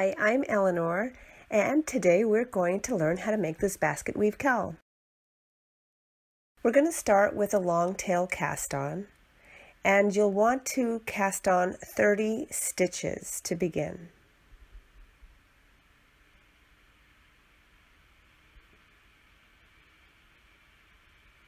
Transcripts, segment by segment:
Hi, I'm Eleanor, and today we're going to learn how to make this basket weave cowl. We're going to start with a long tail cast on, and you'll want to cast on 30 stitches to begin.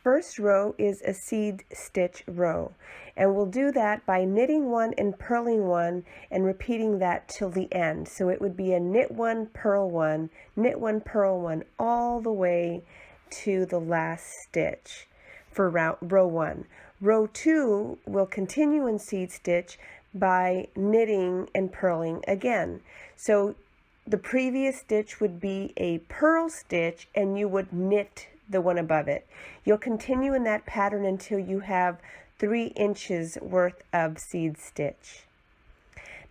First row is a seed stitch row, and we'll do that by knitting one and purling one and repeating that till the end. So it would be a knit one, purl one, knit one, purl one, all the way to the last stitch for row 1. Row 2 will continue in seed stitch by knitting and purling again. So the previous stitch would be a purl stitch and you would knit the one above it. You'll continue in that pattern until you have 3 inches worth of seed stitch.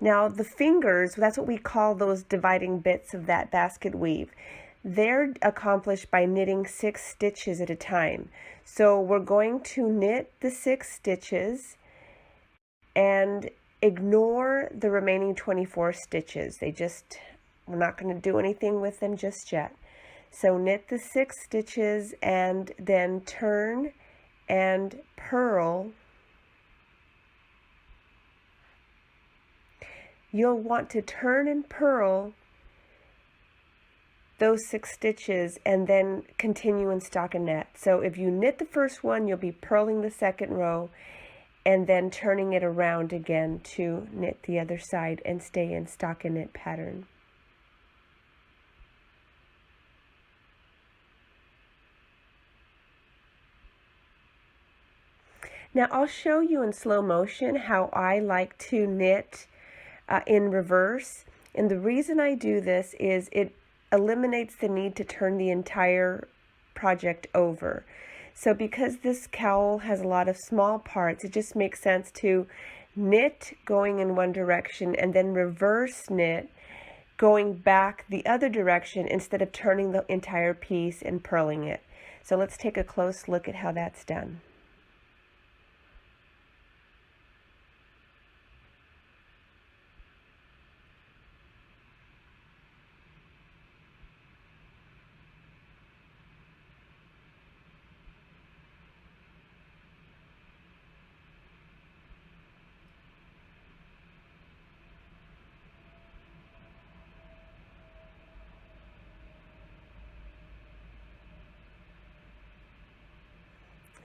Now the fingers, that's what we call those dividing bits of that basket weave. They're accomplished by knitting 6 stitches at a time. So we're going to knit the 6 stitches and ignore the remaining 24 stitches. We're not going to do anything with them just yet. So knit the 6 stitches and then turn and purl. You'll want to turn and purl those 6 stitches and then continue in stockinette. So if you knit the first one, you'll be purling the second row and then turning it around again to knit the other side and stay in stockinette pattern. Now I'll show you in slow motion how I like to knit in reverse, and the reason I do this is it eliminates the need to turn the entire project over. So because this cowl has a lot of small parts, it just makes sense to knit going in one direction and then reverse knit going back the other direction instead of turning the entire piece and purling it. So let's take a close look at how that's done.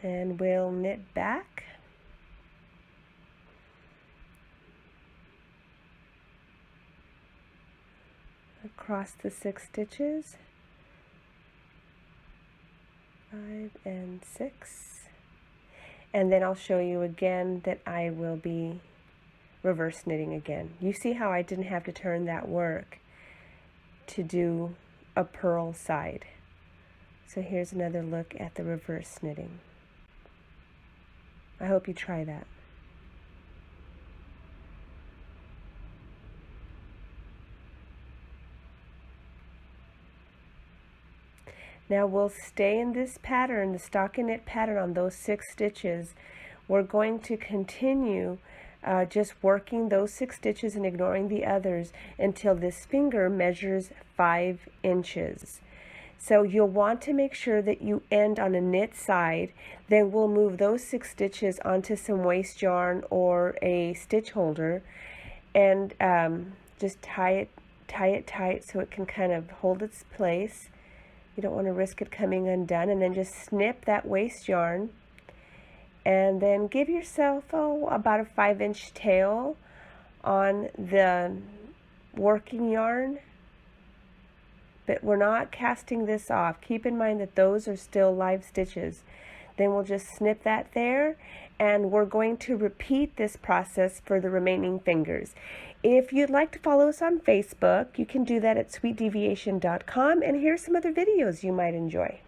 And we'll knit back. Across the 6 stitches. 5 and 6. And then I'll show you again that I will be reverse knitting again. You see how I didn't have to turn that work to do a purl side. So here's another look at the reverse knitting. I hope you try that. Now we'll stay in this pattern, the stockinette pattern on those 6 stitches. We're going to continue just working those 6 stitches and ignoring the others until this finger measures 5 inches. So you'll want to make sure that you end on a knit side. Then we'll move those 6 stitches onto some waste yarn or a stitch holder and just tie it tight so it can kind of hold its place. You don't want to risk it coming undone, and then just snip that waste yarn and then give yourself about a 5-inch tail on the working yarn. But we're not casting this off. Keep in mind that those are still live stitches. Then we'll just snip that there, and we're going to repeat this process for the remaining fingers. If you'd like to follow us on Facebook, you can do that at sweetdeviation.com, and here's some other videos you might enjoy.